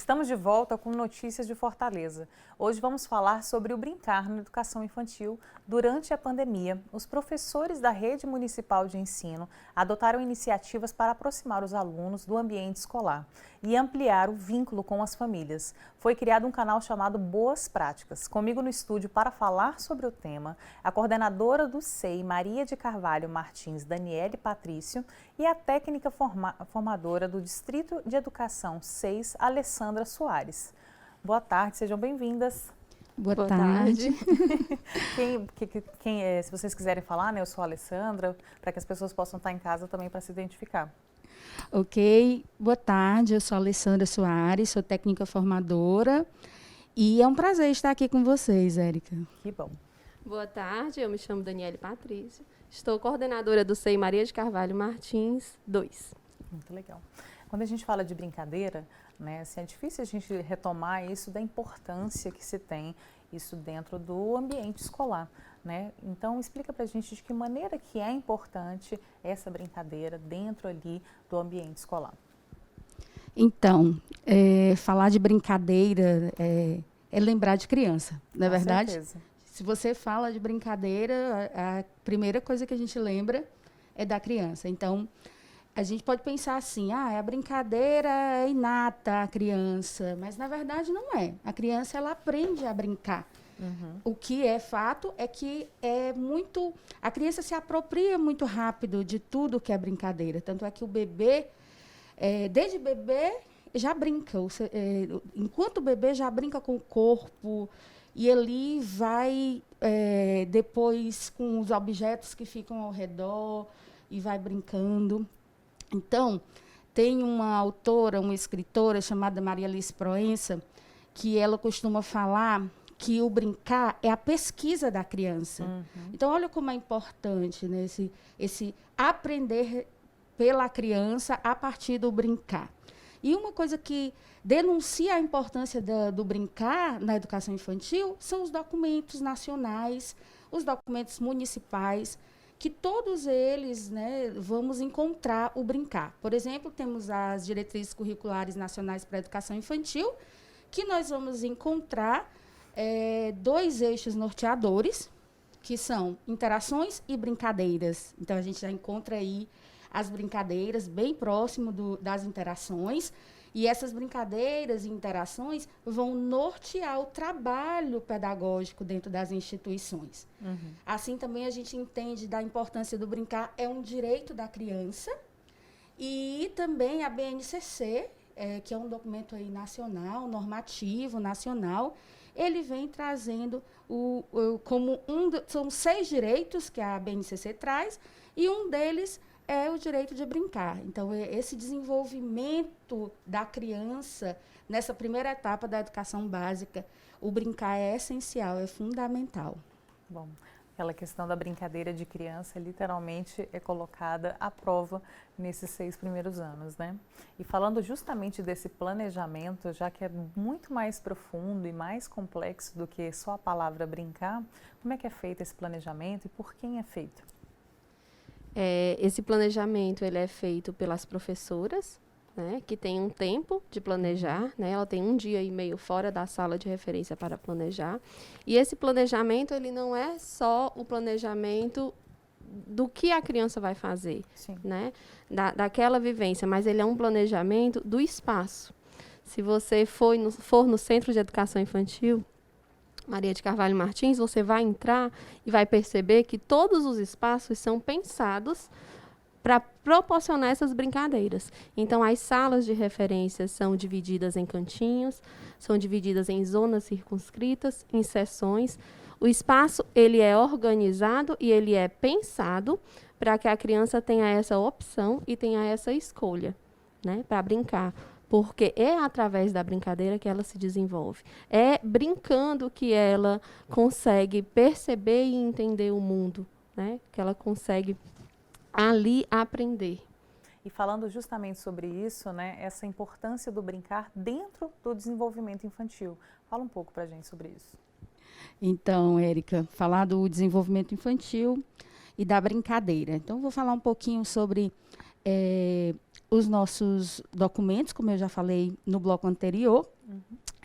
Estamos de volta com notícias de Fortaleza. Hoje vamos falar sobre o brincar na educação infantil. Durante a pandemia, os professores da rede municipal de ensino adotaram iniciativas para aproximar os alunos do ambiente escolar e ampliar o vínculo com as famílias. Foi criado um canal chamado Boas Práticas. Comigo no estúdio para falar sobre o tema, a coordenadora do SEI, Maria de Carvalho Martins, Daniele Patrício, e a técnica formadora do Distrito de Educação 6, Alessandra Soares. Boa tarde, sejam bem-vindas. Boa tarde. Se vocês quiserem falar, né, eu sou a Alessandra, para que as pessoas possam estar em casa também para se identificar. Ok, boa tarde, eu sou a Alessandra Soares, sou técnica formadora e é um prazer estar aqui com vocês, Érica. Que bom. Boa tarde, eu me chamo Daniele Patrício, estou coordenadora do SEI Maria de Carvalho Martins 2. Muito legal. Quando a gente fala de brincadeira, né, assim, é difícil a gente retomar isso da importância que se tem isso dentro do ambiente escolar, né? Então, explica pra gente de que maneira que é importante essa brincadeira dentro ali do ambiente escolar. Então, falar de brincadeira é lembrar de criança, não é verdade? Certeza. Se você fala de brincadeira, a primeira coisa que a gente lembra é da criança. Então, a gente pode pensar assim, a brincadeira é inata à criança, mas na verdade não é. A criança, ela aprende a brincar. Uhum. O que é fato é que a criança se apropria muito rápido de tudo que é brincadeira. Tanto é que o bebê, desde bebê, já brinca. Enquanto o bebê já brinca com o corpo, e ele vai depois com os objetos que ficam ao redor e vai brincando. Então, tem uma autora, uma escritora chamada Maria Alice Proença, que ela costuma falar que o brincar é a pesquisa da criança. Uhum. Então, olha como é importante, né, esse aprender pela criança a partir do brincar. E uma coisa que denuncia a importância do brincar na educação infantil são os documentos nacionais, os documentos municipais, que todos eles, né, vamos encontrar o brincar. Por exemplo, temos as diretrizes curriculares nacionais para a educação infantil, que nós vamos encontrar dois eixos norteadores, que são interações e brincadeiras. Então, a gente já encontra aí as brincadeiras bem próximo das interações, e essas brincadeiras e interações vão nortear o trabalho pedagógico dentro das instituições. Uhum. Assim, também a gente entende da importância do brincar, é um direito da criança, e também a BNCC, que é um documento aí nacional, normativo, nacional, ele vem trazendo são 6 direitos que a BNCC traz, e um deles é o direito de brincar. Então, esse desenvolvimento da criança, nessa primeira etapa da educação básica, o brincar é essencial, é fundamental. Bom, aquela questão da brincadeira de criança, literalmente, é colocada à prova nesses 6 primeiros anos, né? E falando justamente desse planejamento, já que é muito mais profundo e mais complexo do que só a palavra brincar, como é que é feito esse planejamento e por quem é feito? Esse planejamento ele é feito pelas professoras, né, que tem um tempo de planejar, né, ela tem 1 dia e meio fora da sala de referência para planejar. E esse planejamento ele não é só o planejamento do que a criança vai fazer, né, daquela vivência, mas ele é um planejamento do espaço. Se você for no Centro de Educação Infantil Maria de Carvalho Martins, você vai entrar e vai perceber que todos os espaços são pensados para proporcionar essas brincadeiras. Então, as salas de referência são divididas em cantinhos, são divididas em zonas circunscritas, em seções. O espaço ele é organizado e ele é pensado para que a criança tenha essa opção e tenha essa escolha, né, para brincar. Porque é através da brincadeira que ela se desenvolve. É brincando que ela consegue perceber e entender o mundo, né? Que ela consegue ali aprender. E falando justamente sobre isso, né, essa importância do brincar dentro do desenvolvimento infantil. Fala um pouco para a gente sobre isso. Então, Érica, falar do desenvolvimento infantil e da brincadeira. Então, vou falar um pouquinho sobre os nossos documentos, como eu já falei no bloco anterior,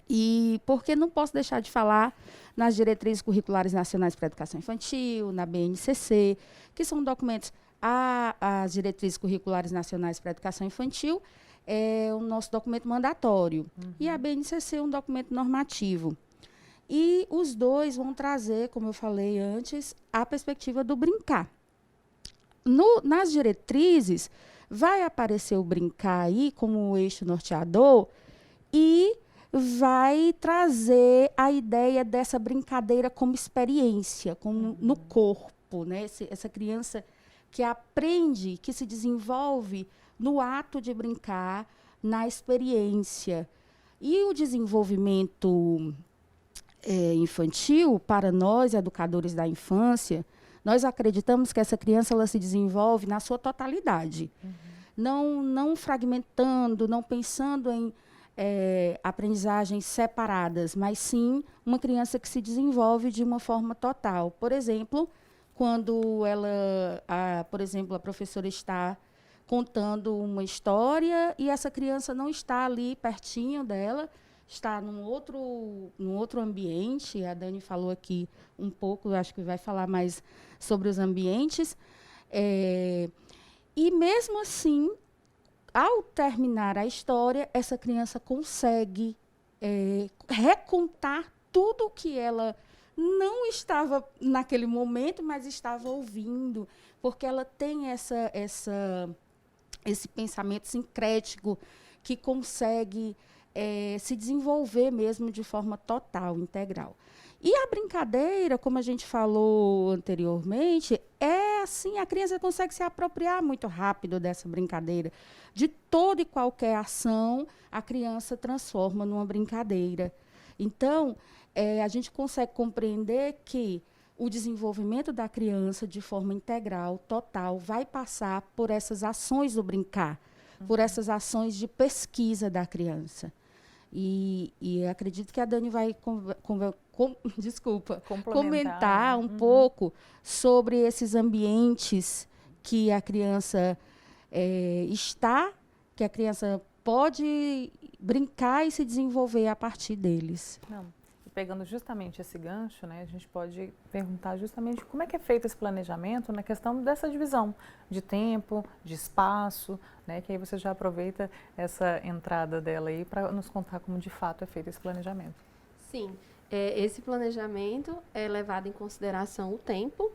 E porque não posso deixar de falar nas diretrizes curriculares nacionais para a educação infantil, na BNCC, que são documentos. As diretrizes curriculares nacionais para a educação infantil é o nosso documento mandatório. E a BNCC é um documento normativo. E os dois vão trazer, como eu falei antes, a perspectiva do brincar. Nas diretrizes, vai aparecer o brincar aí como eixo norteador e vai trazer a ideia dessa brincadeira como experiência, como no corpo, né? Essa criança que aprende, que se desenvolve no ato de brincar, na experiência. E o desenvolvimento infantil, para nós, educadores da infância, nós acreditamos que essa criança ela se desenvolve na sua totalidade. Não fragmentando, não pensando em aprendizagens separadas, mas sim uma criança que se desenvolve de uma forma total. Por exemplo, quando por exemplo, a professora está contando uma história e essa criança não está ali pertinho dela, está num outro ambiente. A Dani falou aqui um pouco, eu acho que vai falar mais sobre os ambientes. E mesmo assim, ao terminar a história, essa criança consegue recontar tudo o que ela não estava naquele momento, mas estava ouvindo, porque ela tem esse pensamento sincrético que consegue se desenvolver mesmo de forma total, integral. E a brincadeira, como a gente falou anteriormente, assim, a criança consegue se apropriar muito rápido dessa brincadeira. De toda e qualquer ação, a criança transforma numa brincadeira. Então, a gente consegue compreender que o desenvolvimento da criança, de forma integral, total, vai passar por essas ações do brincar, por essas ações de pesquisa da criança. E acredito que a Dani vai comentar um pouco sobre esses ambientes que a criança está, que a criança pode brincar e se desenvolver a partir deles. Pegando justamente esse gancho, né, a gente pode perguntar justamente como é que é feito esse planejamento na questão dessa divisão de tempo, de espaço, né, que aí você já aproveita essa entrada dela aí para nos contar como de fato é feito esse planejamento. Sim, esse planejamento é levado em consideração o tempo,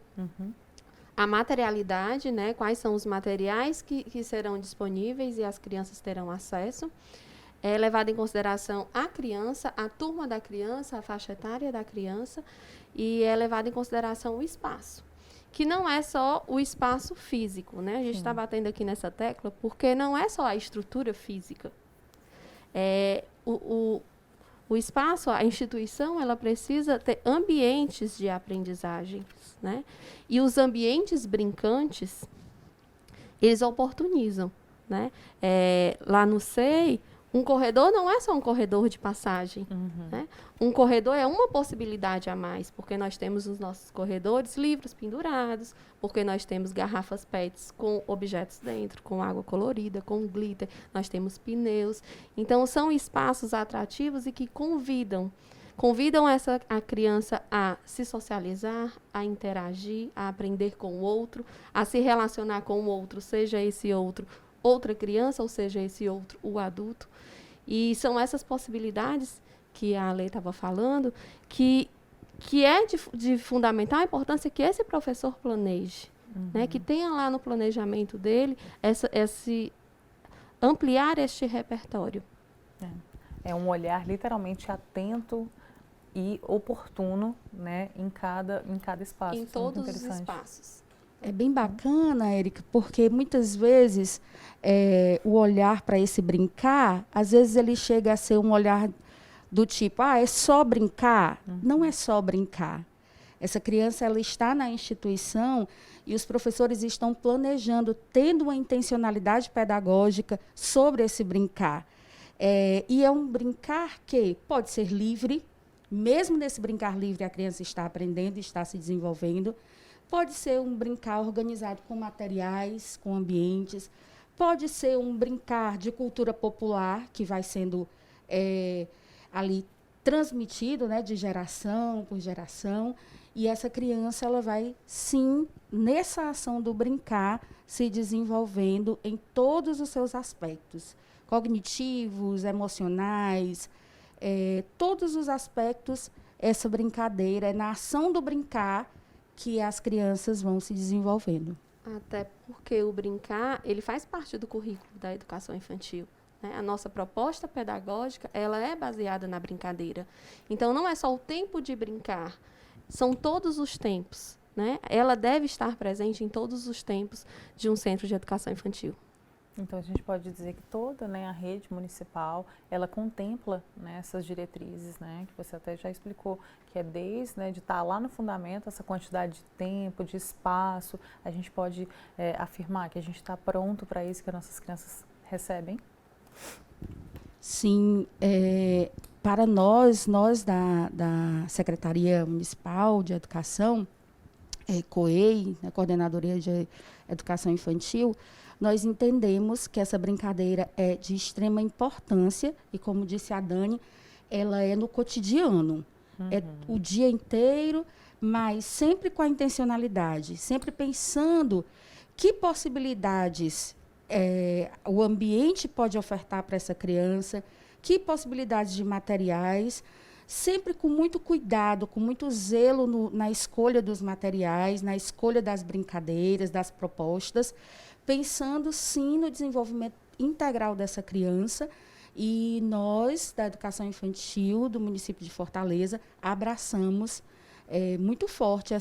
a materialidade, né, quais são os materiais que serão disponíveis e as crianças terão acesso. É levado em consideração a criança, a turma da criança, a faixa etária da criança, e é levado em consideração o espaço, que não é só o espaço físico, né? A gente está batendo aqui nessa tecla, porque não é só a estrutura física. O espaço, a instituição, ela precisa ter ambientes de aprendizagem, né? E os ambientes brincantes, eles oportunizam, né? Lá no SEI, um corredor não é só um corredor de passagem. Né? Um corredor é uma possibilidade a mais, porque nós temos nos nossos corredores livros pendurados, porque nós temos garrafas PETs com objetos dentro, com água colorida, com glitter, nós temos pneus. Então, são espaços atrativos e que convidam a criança a se socializar, a interagir, a aprender com o outro, a se relacionar com o outro, seja esse outro outra criança, ou seja, esse outro, o adulto. E são essas possibilidades que a Lê estava falando, que é de fundamental importância que esse professor planeje, né? Que tenha lá no planejamento dele ampliar este repertório. É um olhar literalmente atento e oportuno, né, em cada espaço. Em todos os espaços. É bem bacana, Érica, porque muitas vezes o olhar para esse brincar, às vezes ele chega a ser um olhar do tipo, é só brincar? Não é só brincar. Essa criança ela está na instituição e os professores estão planejando, tendo uma intencionalidade pedagógica sobre esse brincar. E é um brincar que pode ser livre, mesmo nesse brincar livre a criança está aprendendo, está se desenvolvendo. Pode ser um brincar organizado com materiais, com ambientes. Pode ser um brincar de cultura popular, que vai sendo ali transmitido, né, de geração por geração, e essa criança ela vai, sim, nessa ação do brincar, se desenvolvendo em todos os seus aspectos, cognitivos, emocionais, todos os aspectos, essa brincadeira, é na ação do brincar que as crianças vão se desenvolvendo. Até porque o brincar, ele faz parte do currículo da educação infantil. Né? A nossa proposta pedagógica, ela é baseada na brincadeira. Então, não é só o tempo de brincar, são todos os tempos. Né? Ela deve estar presente em todos os tempos de um centro de educação infantil. Então, a gente pode dizer que toda, né, a rede municipal, ela contempla, né, essas diretrizes, né, que você até já explicou, que é desde, né, de estar lá no fundamento, essa quantidade de tempo, de espaço, a gente pode afirmar que a gente está pronto para isso que as nossas crianças recebem? Sim, para nós da Secretaria Municipal de Educação, COEI, né, Coordenadoria de Educação Infantil, nós entendemos que essa brincadeira é de extrema importância e, como disse a Dani, ela é no cotidiano. É o dia inteiro, mas sempre com a intencionalidade, sempre pensando que possibilidades o ambiente pode ofertar para essa criança, que possibilidades de materiais, sempre com muito cuidado, com muito zelo na escolha dos materiais, na escolha das brincadeiras, das propostas, pensando, sim, no desenvolvimento integral dessa criança. E nós, da Educação Infantil do município de Fortaleza, abraçamos muito forte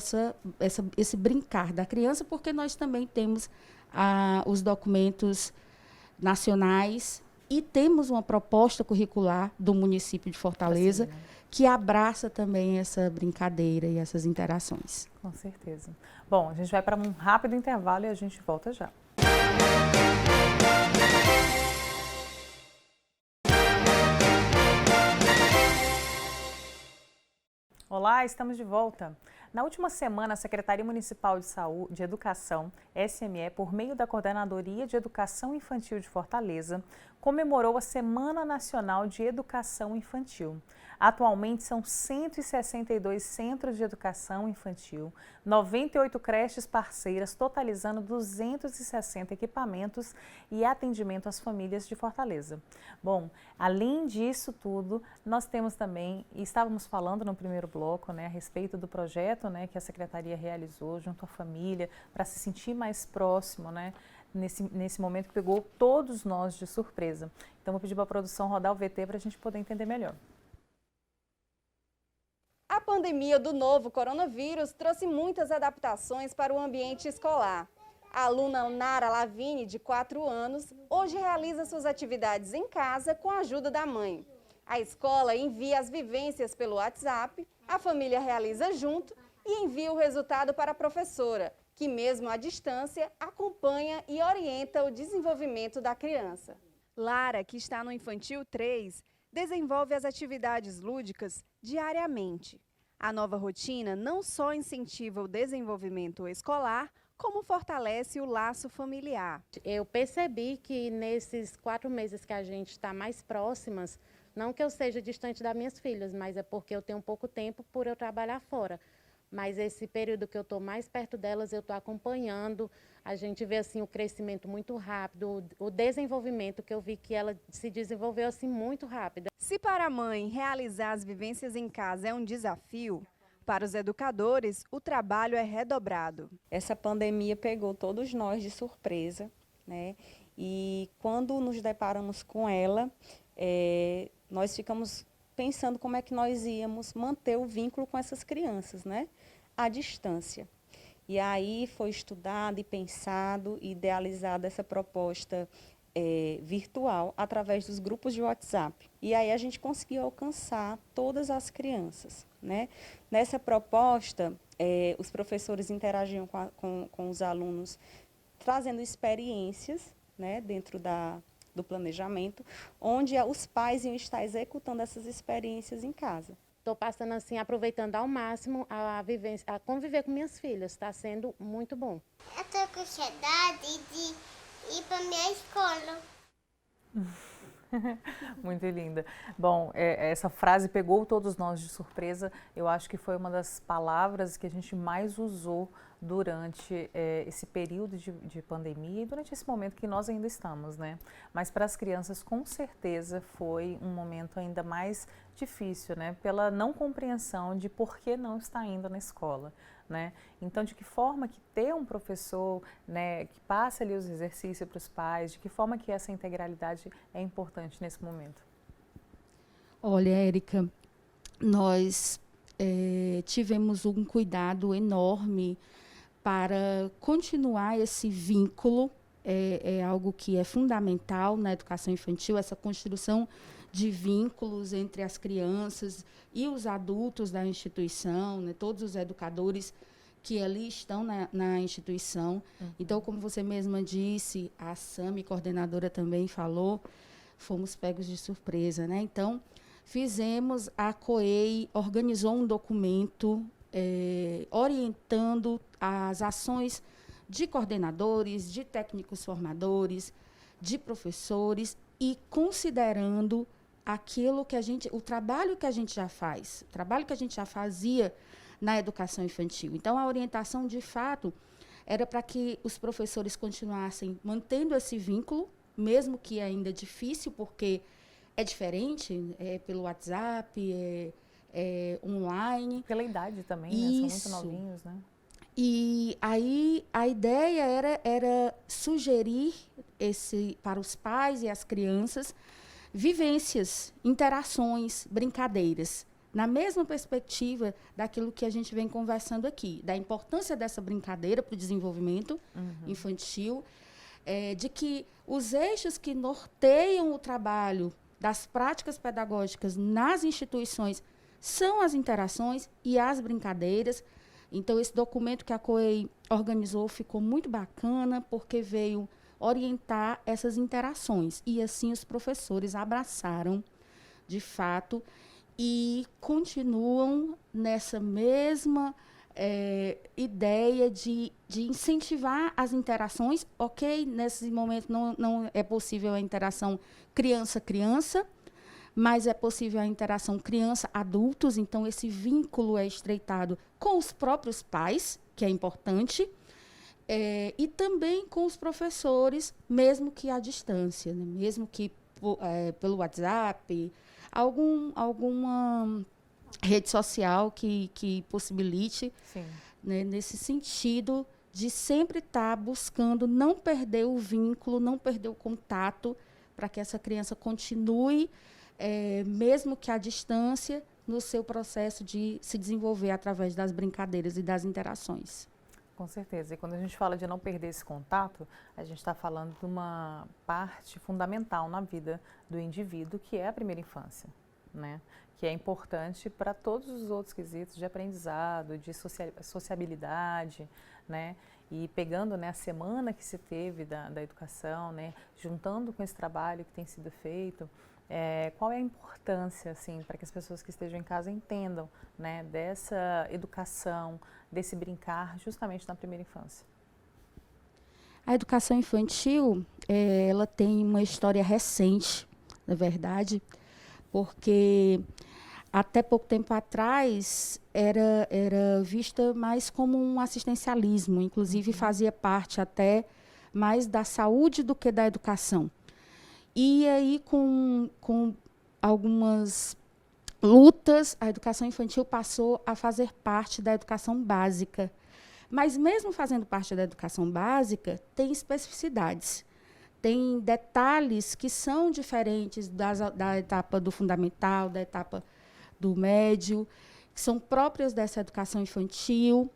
esse brincar da criança, porque nós também temos os documentos nacionais e temos uma proposta curricular do município de Fortaleza, assim, né, que abraça também essa brincadeira e essas interações. Com certeza. Bom, a gente vai para um rápido intervalo e a gente volta já. Olá, estamos de volta. Na última semana, a Secretaria Municipal de Saúde, de Educação, SME, por meio da Coordenadoria de Educação Infantil de Fortaleza, comemorou a Semana Nacional de Educação Infantil. Atualmente, são 162 centros de educação infantil, 98 creches parceiras, totalizando 260 equipamentos e atendimento às famílias de Fortaleza. Bom, além disso tudo, nós temos também, e estávamos falando no primeiro bloco, né, a respeito do projeto, né, que a Secretaria realizou junto à família, para se sentir mais próximo, né, nesse momento que pegou todos nós de surpresa. Então, vou pedir para a produção rodar o VT para a gente poder entender melhor. A pandemia do novo coronavírus trouxe muitas adaptações para o ambiente escolar. A aluna Nara Lavigne, de 4 anos, hoje realiza suas atividades em casa com a ajuda da mãe. A escola envia as vivências pelo WhatsApp, a família realiza junto e envia o resultado para a professora, que mesmo à distância acompanha e orienta o desenvolvimento da criança. Lara, que está no Infantil 3, desenvolve as atividades lúdicas diariamente. A nova rotina não só incentiva o desenvolvimento escolar, como fortalece o laço familiar. Eu percebi que nesses 4 meses que a gente está mais próximas, não que eu seja distante das minhas filhas, mas é porque eu tenho pouco tempo por eu trabalhar fora. Mas esse período que eu estou mais perto delas, eu estou acompanhando. A gente vê assim o crescimento muito rápido, o desenvolvimento que eu vi que ela se desenvolveu assim muito rápido. Se para a mãe realizar as vivências em casa é um desafio, para os educadores o trabalho é redobrado. Essa pandemia pegou todos nós de surpresa, né? E quando nos deparamos com ela, nós ficamos pensando como é que nós íamos manter o vínculo com essas crianças, né? À distância. E aí foi estudado e pensado e idealizada essa proposta virtual através dos grupos de WhatsApp. E aí a gente conseguiu alcançar todas as crianças, né? Nessa proposta, os professores interagiam com os alunos, trazendo experiências, né, dentro do planejamento, onde os pais iam estar executando essas experiências em casa. Estou passando assim, aproveitando ao máximo a vivência, a conviver com minhas filhas. Está sendo muito bom. Eu estou com saudade de ir para minha escola. Muito linda. Bom, essa frase pegou todos nós de surpresa. Eu acho que foi uma das palavras que a gente mais usou durante esse período de pandemia e durante esse momento que nós ainda estamos, né? Mas para as crianças, com certeza, foi um momento ainda mais difícil, né? Pela não compreensão de por que não está indo na escola, né? Então, de que forma que ter um professor, né, que passe ali os exercícios para os pais, de que forma que essa integralidade é importante nesse momento? Olha, Érica, nós tivemos um cuidado enorme para continuar esse vínculo, é algo que é fundamental na educação infantil, essa construção de vínculos entre as crianças e os adultos da instituição, né, todos os educadores que ali estão na instituição. Então, como você mesma disse, a Sami, coordenadora, também falou, fomos pegos de surpresa, né? Então, a COEI organizou um documento orientando as ações de coordenadores, de técnicos formadores, de professores e considerando o trabalho que a gente já faz, o trabalho que a gente já fazia na educação infantil. Então, a orientação, de fato, era para que os professores continuassem mantendo esse vínculo, mesmo que ainda difícil, porque é diferente, é pelo WhatsApp, é online. Pela idade também, né? São muito novinhos, né? E aí a ideia era sugerir para os pais e as crianças vivências, interações, brincadeiras, na mesma perspectiva daquilo que a gente vem conversando aqui, da importância dessa brincadeira para o desenvolvimento infantil, de que os eixos que norteiam o trabalho das práticas pedagógicas nas instituições são as interações e as brincadeiras. Então, esse documento que a COEI organizou ficou muito bacana, porque veio orientar essas interações. E, assim, os professores abraçaram, de fato, e continuam nessa mesma ideia de incentivar as interações. Ok, nesse momento não é possível a interação criança-criança, mas é possível a interação criança-adultos, então esse vínculo é estreitado com os próprios pais, que é importante, e também com os professores, mesmo que à distância, né? Mesmo que pelo WhatsApp, alguma rede social que possibilite, né, nesse sentido de sempre estar buscando não perder o vínculo, não perder o contato, para que essa criança continue, mesmo que à distância, no seu processo de se desenvolver através das brincadeiras e das interações. Com certeza. E quando a gente fala de não perder esse contato, a gente está falando de uma parte fundamental na vida do indivíduo, que é a primeira infância, né? Que é importante para todos os outros quesitos de aprendizado, de sociabilidade, né? E pegando, né, a semana que se teve da educação, né, juntando com esse trabalho que tem sido feito, qual é a importância, assim, para que as pessoas que estejam em casa entendam, né, dessa educação, desse brincar justamente na primeira infância? A educação infantil, ela tem uma história recente, na verdade, porque até pouco tempo atrás era vista mais como um assistencialismo, inclusive fazia parte até mais da saúde do que da educação. E aí, com algumas lutas, a educação infantil passou a fazer parte da educação básica. Mas mesmo fazendo parte da educação básica, tem especificidades. Tem detalhes que são diferentes da etapa do fundamental, da etapa do médio, que são próprias dessa educação infantil.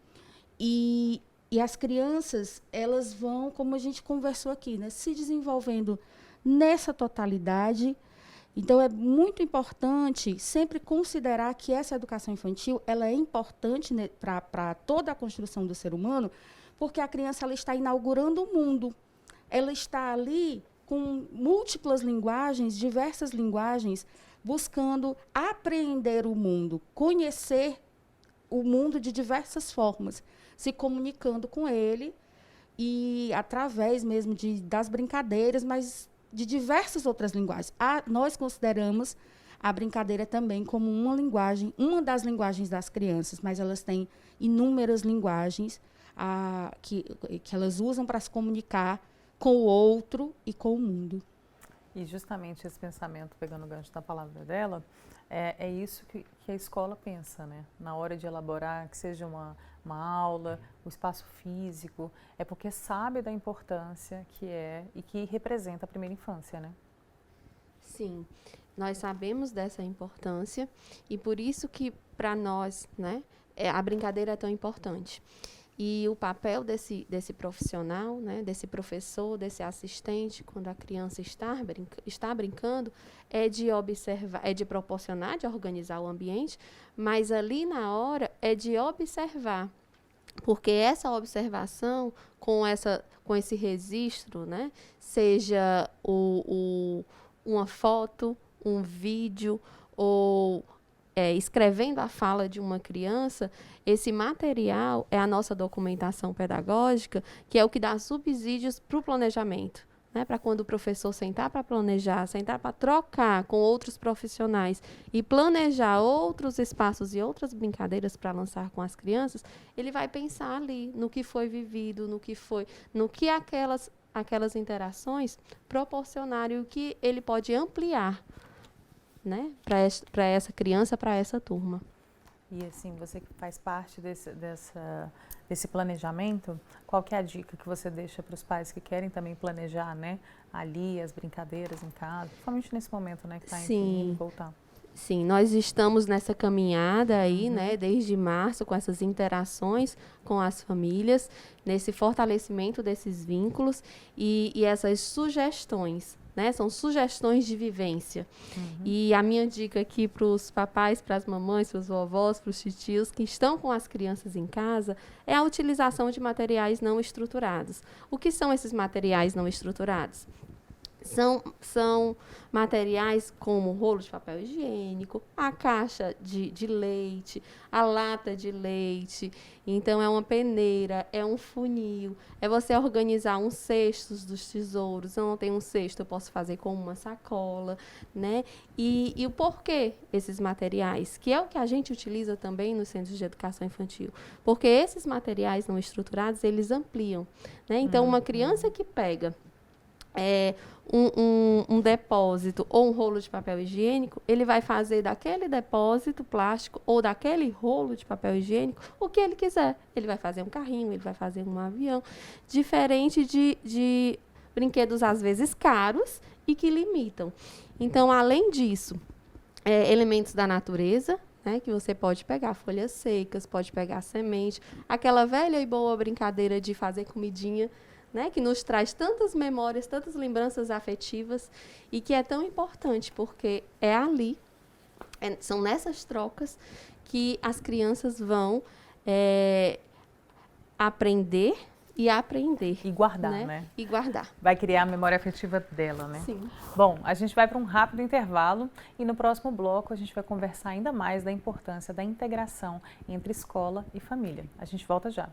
E as crianças, elas vão, como a gente conversou aqui, né, se desenvolvendo nessa totalidade. Então, é muito importante sempre considerar que essa educação infantil ela é importante, né, para toda a construção do ser humano, porque a criança ela está inaugurando o mundo. Ela está ali com múltiplas linguagens, diversas linguagens, buscando apreender o mundo, conhecer o mundo de diversas formas, se comunicando com ele e através mesmo das brincadeiras, mas de diversas outras linguagens. Nós consideramos a brincadeira também como uma linguagem, uma das linguagens das crianças, mas elas têm inúmeras linguagens que elas usam para se comunicar com o outro e com o mundo. E justamente esse pensamento, pegando o gancho da palavra dela, é isso que a escola pensa, né? Na hora de elaborar, que seja uma aula, o espaço físico, é porque sabe da importância que é e que representa a primeira infância, né? Sim, nós sabemos dessa importância e por isso que para nós, né, a brincadeira é tão importante. E o papel desse profissional, né, desse professor, desse assistente, quando a criança está brincando, é de observar, é de proporcionar, de organizar o ambiente, mas ali na hora é de observar. Porque essa observação, com esse registro, né, seja uma foto, um vídeo ou escrevendo a fala de uma criança, esse material é a nossa documentação pedagógica, que é o que dá subsídios para o planejamento, né? Para quando o professor sentar para planejar, sentar para trocar com outros profissionais e planejar outros espaços e outras brincadeiras para lançar com as crianças, ele vai pensar ali no que foi vivido, no que aquelas interações proporcionaram e o que ele pode ampliar, né, para essa criança, para essa turma. E assim, você que faz parte desse planejamento, qual que é a dica que você deixa para os pais que querem também planejar, né, ali as brincadeiras em casa, principalmente nesse momento, né, que está indo voltar? Sim, nós estamos nessa caminhada aí, né, desde março, com essas interações com as famílias, nesse fortalecimento desses vínculos e essas sugestões, né, são sugestões de vivência. E a minha dica aqui para os papais, para as mamães, para os vovós, para os titios que estão com as crianças em casa, é a utilização de materiais não estruturados. O que são esses materiais não estruturados? São materiais como rolo de papel higiênico, a caixa de leite, a lata de leite. Então, é uma peneira, é um funil, é você organizar uns cestos dos tesouros. Eu não tenho um cesto, eu posso fazer com uma sacola, né? E o porquê esses materiais, que é o que a gente utiliza também nos centros de educação infantil. Porque esses materiais não estruturados, eles ampliam, né? Então, uma criança que pega um depósito ou um rolo de papel higiênico, ele vai fazer daquele depósito plástico ou daquele rolo de papel higiênico o que ele quiser. Ele vai fazer um carrinho, ele vai fazer um avião, diferente de brinquedos, às vezes, caros e que limitam. Então, além disso, elementos da natureza, né, que você pode pegar folhas secas, pode pegar semente, aquela velha e boa brincadeira de fazer comidinha, né, que nos traz tantas memórias, tantas lembranças afetivas e que é tão importante, porque é ali, são nessas trocas que as crianças vão aprender e aprender. E guardar, né? E guardar. Vai criar a memória afetiva dela, né? Sim. Bom, a gente vai para um rápido intervalo e no próximo bloco a gente vai conversar ainda mais da importância da integração entre escola e família. A gente volta já.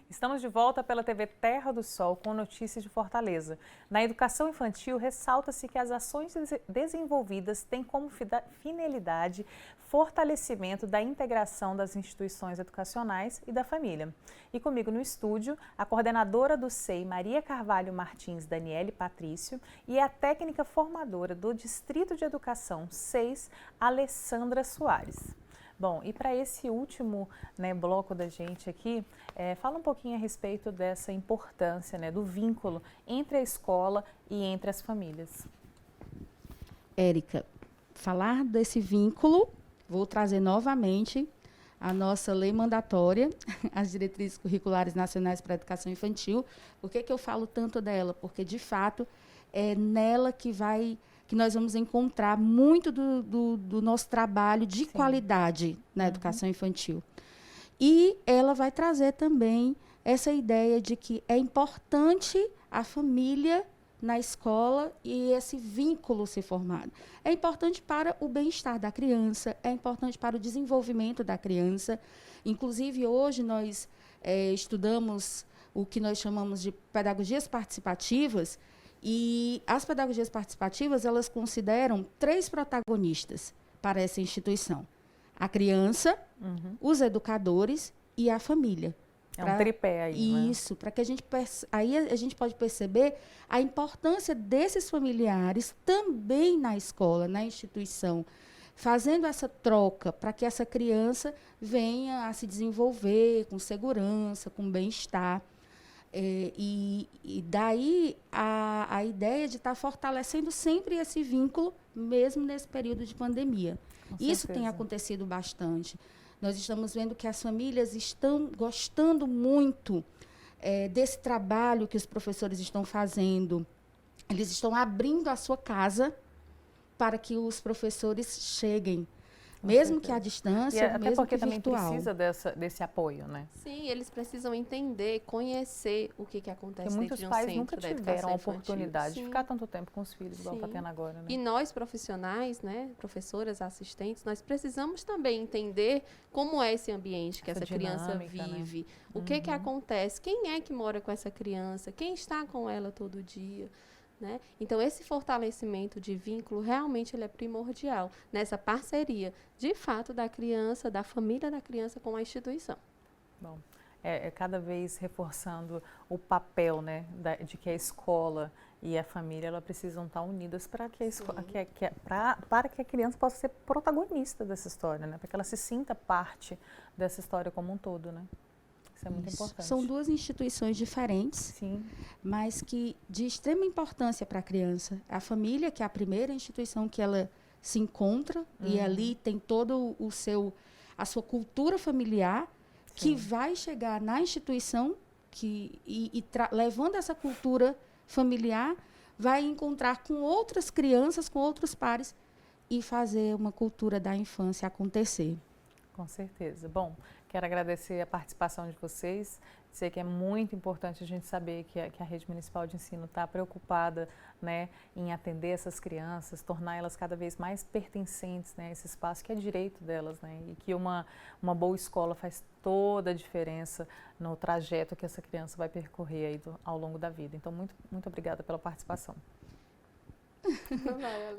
Estamos de volta pela TV Terra do Sol com notícias de Fortaleza. Na educação infantil, ressalta-se que as ações desenvolvidas têm como finalidade fortalecimento da integração das instituições educacionais e da família. E comigo no estúdio, a coordenadora do SEI, Maria Carvalho Martins Daniele Patrício, e a técnica formadora do Distrito de Educação 6, Alessandra Soares. Bom, e para esse último, né, bloco da gente aqui, fala um pouquinho a respeito dessa importância, né, do vínculo entre a escola e entre as famílias. Érica, falar desse vínculo, vou trazer novamente a nossa lei mandatória, as diretrizes curriculares nacionais para a educação infantil. Por que eu falo tanto dela? Porque, de fato, é nela que nós vamos encontrar muito do nosso trabalho de qualidade na educação infantil. E ela vai trazer também essa ideia de que é importante a família na escola e esse vínculo ser formado. É importante para o bem-estar da criança, é importante para o desenvolvimento da criança. Inclusive, hoje nós estudamos o que nós chamamos de pedagogias participativas, e as pedagogias participativas, elas consideram 3 protagonistas para essa instituição: a criança, os educadores e a família. É um tripé aí, Isso, para que aí a gente pode perceber a importância desses familiares também na escola, na instituição, fazendo essa troca para que essa criança venha a se desenvolver com segurança, com bem-estar. E daí a ideia de estar fortalecendo sempre esse vínculo, mesmo nesse período de pandemia. Isso tem acontecido bastante. Nós estamos vendo que as famílias estão gostando muito desse trabalho que os professores estão fazendo. Eles estão abrindo a sua casa para que os professores cheguem, mesmo que à distância, até mesmo porque que também virtual. precisa desse apoio, né? Sim, eles precisam entender, conhecer o que acontece Porque dentro muitos de um pais centro nunca da tiveram educação a infantil. oportunidade de Sim. ficar tanto tempo com os filhos, igual está Sim. tendo agora, né? E nós, profissionais, né, professoras, assistentes, nós precisamos também entender como é esse ambiente que Essa essa criança dinâmica, né? vive, o que acontece, quem é que mora com essa criança, quem está com ela todo dia. Né? Então, esse fortalecimento de vínculo, realmente ele é primordial nessa parceria, de fato, da criança, da família da criança com a instituição. Bom, cada vez reforçando o papel, né, de que a escola e a família ela precisam estar unidas para que para que a criança possa ser protagonista dessa história, né, para que ela se sinta parte dessa história como um todo, né? Isso é muito importante. São 2 instituições diferentes, Sim. mas que de extrema importância para a criança. A família, que é a primeira instituição que ela se encontra, e ali tem todo a sua cultura familiar, que vai chegar na instituição levando essa cultura familiar, vai encontrar com outras crianças, com outros pares, e fazer uma cultura da infância acontecer. Com certeza. Bom, quero agradecer a participação de vocês, dizer que é muito importante a gente saber que a Rede Municipal de Ensino está preocupada, né, em atender essas crianças, tornar elas cada vez mais pertencentes, né, a esse espaço que é direito delas, né, e que uma boa escola faz toda a diferença no trajeto que essa criança vai percorrer aí ao longo da vida. Então, muito, muito obrigada pela participação.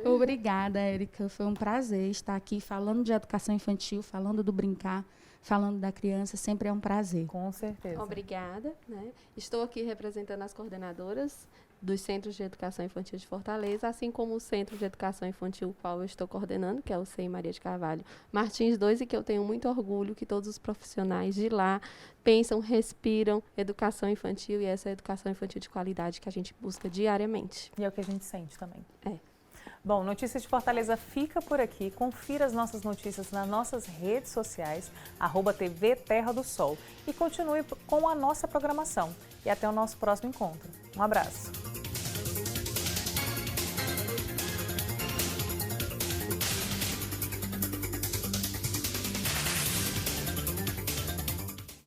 Obrigada, Érica. Foi um prazer estar aqui falando de educação infantil, falando do brincar, falando da criança. Sempre é um prazer. Com certeza. Obrigada. Né? Estou aqui representando as coordenadoras dos Centros de Educação Infantil de Fortaleza, assim como o Centro de Educação Infantil, o qual eu estou coordenando, que é o CEI Maria de Carvalho Martins 2, e que eu tenho muito orgulho que todos os profissionais de lá pensam, respiram educação infantil, e essa educação infantil de qualidade que a gente busca diariamente. E é o que a gente sente também. É. Bom, Notícias de Fortaleza fica por aqui. Confira as nossas notícias nas nossas redes sociais, @TV Terra do Sol. E continue com a nossa programação. E até o nosso próximo encontro. Um abraço.